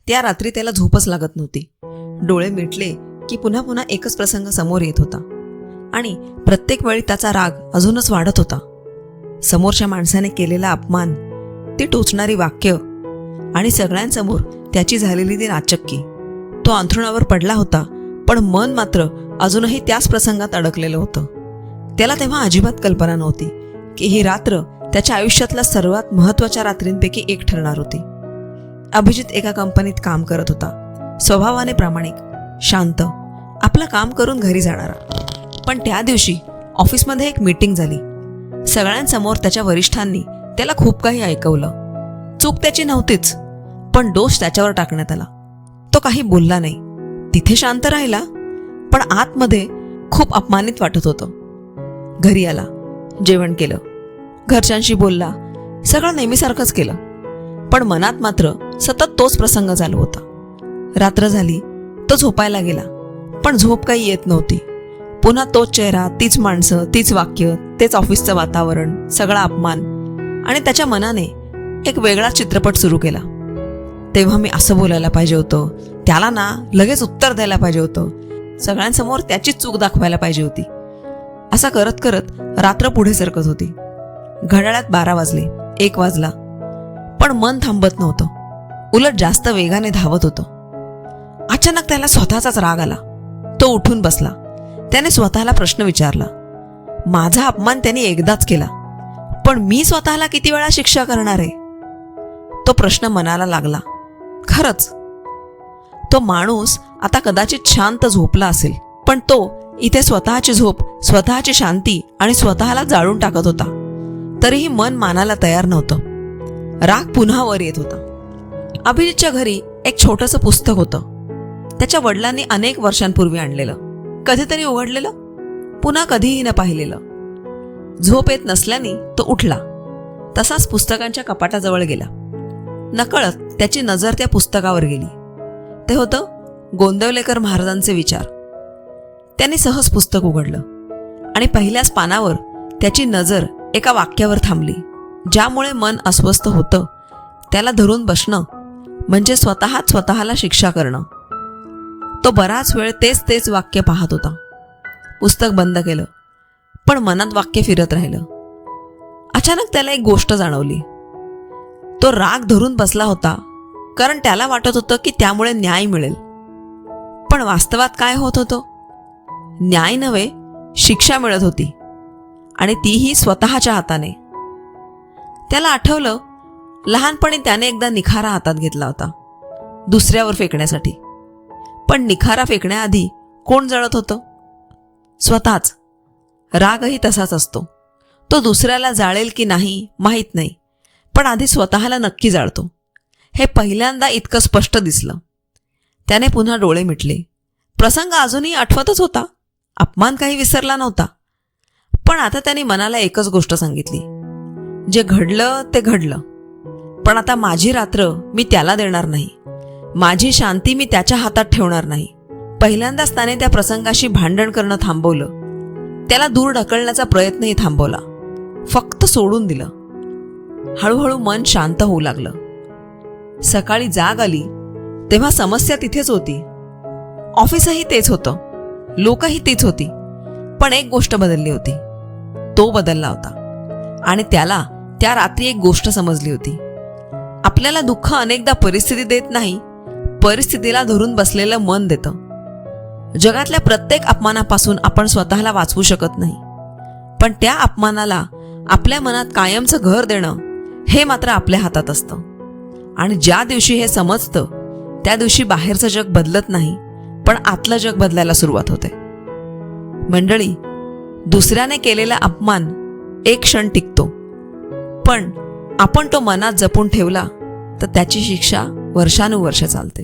त्या रात्री त्याला झोपच लागत नव्हती. डोळे मिटले की पुन्हा पुन्हा एकच प्रसंग समोर येत होता आणि प्रत्येक वेळी त्याचा राग अजूनच वाढत होता. समोरच्या माणसाने केलेला अपमान, ती टोचणारी वाक्य आणि सगळ्यांसमोर त्याची झालेली ती नाचक्की. तो अंथरुणावर पडला होता, पण मन मात्र अजूनही त्याच प्रसंगात अडकलेलं होतं. त्याला तेव्हा अजिबात कल्पना नव्हती की ही रात्र त्याच्या आयुष्यातल्या सर्वात महत्त्वाच्या रात्रींपैकी एक ठरणार होती. अभिजित एका कंपनीत काम करत होता. स्वभावाने प्रामाणिक, शांत, आपलं काम करून घरी जाणारा. पण त्या दिवशी ऑफिसमध्ये एक मीटिंग झाली. सगळ्यांसमोर त्याच्या वरिष्ठांनी त्याला खूप काही ऐकवलं. चूक त्याची नव्हतीच, पण दोष त्याच्यावर टाकण्यात आला. तो काही बोलला नाही, तिथे शांत राहिला, पण आतमध्ये खूप अपमानित वाटत होतं. घरी आला, जेवण केलं, घरच्यांशी बोलला, सगळं नेहमीसारखंच केलं, पण मनात मात्र सतत तोच प्रसंग चालू होता. रात्र झाली, तो झोपायला गेला, पण झोप काही येत नव्हती. पुन्हा तोच चेहरा, तीच माणसं, तीच वाक्य, तेच ऑफिसचं वातावरण, सगळा अपमान, आणि त्याच्या मनाने एक वेगळा चित्रपट सुरू केला. तेव्हा मी असं बोलायला पाहिजे होतं, त्याला ना लगेच उत्तर द्यायला पाहिजे होतं, सगळ्यांसमोर त्याचीच चूक दाखवायला पाहिजे होती. असा करत करत रात्र पुढे सरकत होती. घड्याळात 12 वाजले, 1 वाजला, पण मन थांबत नव्हतं, उलट जास्त वेगाने धावत होतं. अचानक त्याला स्वतःचाच राग आला. तो उठून बसला. त्याने स्वतःला प्रश्न विचारला, माझा अपमान त्यांनी एकदाच केला, पण मी स्वतःला किती वेळा शिक्षा करणार आहे? तो प्रश्न मनाला लागला. खरंच, तो माणूस आता कदाचित शांत झोपला असेल, पण तो इथे स्वतःची झोप, स्वतःची शांती आणि स्वतःला जाळून टाकत होता. तरीही मन मानायला तयार नव्हतं. राग पुन्हा वर येत होता. अभिजितच्या घरी एक छोटंसं पुस्तक होतं. त्याच्या वडिलांनी अनेक वर्षांपूर्वी आणलेलं, कधीतरी उघडलेलं, पुन्हा कधीही न पाहिलेलं. झोप येत नसल्याने तो उठला, तसाच पुस्तकांच्या कपाटाजवळ गेला. नकळत त्याची नजर त्या पुस्तकावर गेली. ते होतं गोंदवलेकर महाराजांचे विचार. त्याने सहज पुस्तक उघडलं आणि पहिल्याच पानावर त्याची नजर एका वाक्यावर थांबली, ज्यामुळे मन अस्वस्थ होतं. त्याला धरून बसणं म्हणजे स्वतःच स्वतःला शिक्षा करणं. तो बराच वेळ तेच वाक्य पाहत होता. पुस्तक बंद केलं, पण मनात वाक्य फिरत राहिलं. अचानक त्याला एक गोष्ट जाणवली. तो राग धरून बसला होता कारण त्याला वाटत होतं की त्यामुळे न्याय मिळेल, पण वास्तवात काय होत होतं? न्याय नव्हे, शिक्षा मिळत होती, आणि तीही स्वतःच्या हाताने. त्याला आठवलं, लहानपणी त्याने एकदा निखारा हातात घेतला होता दुसऱ्यावर फेकण्यासाठी. पण निखारा फेकण्याआधी कोण जळत होतं? स्वतःच. रागही तसाच असतो. तो दुसऱ्याला जाळेल की नाही माहीत नाही, पण आधी स्वतःला नक्की जाळतो. हे पहिल्यांदा इतकं स्पष्ट दिसलं. त्याने पुन्हा डोळे मिटले. प्रसंग अजूनही आठवतच होता. अपमान काही विसरला नव्हता. पण आता त्याने मनाला एकच गोष्ट सांगितली, जे घडलं ते घडलं, पण आता माझी रात्र मी त्याला देणार नाही, माझी शांती मी त्याच्या हातात ठेवणार नाही. पहिल्यांदाच त्याने त्या प्रसंगाशी भांडण करणं थांबवलं. त्याला दूर ढकलण्याचा प्रयत्नही थांबवला, फक्त सोडून दिलं. हळूहळू मन शांत होऊ लागलं. सकाळी जाग आली तेव्हा समस्या तिथेच होती. ऑफिसही तेच होतं, लोकही तीच होती, पण एक गोष्ट बदलली होती. तो बदलला होता आणि त्याला त्या रात्री एक गोष्ट समजली होती. आपल्याला दुःख अनेकदा परिस्थिती देत नाही, परिस्थितीला धरून बसलेलं मन देतं. जगातल्या प्रत्येक अपमानापासून आपण स्वतःला वाचवू शकत नाही, पण त्या अपमानाला आपल्या मनात कायमचं घर देणं हे मात्र आपल्या हातात असतं. आणि ज्या दिवशी हे समजतं, त्या दिवशी बाहेरचं जग बदलत नाही, पण आतलं जग बदलायला सुरुवात होते. मंडळी, दुसऱ्याने केलेला अपमान एक क्षण टिकतो, पण आपण तो मनात जपून ठेवला तर त्याची शिक्षा वर्षानुवर्ष चालते.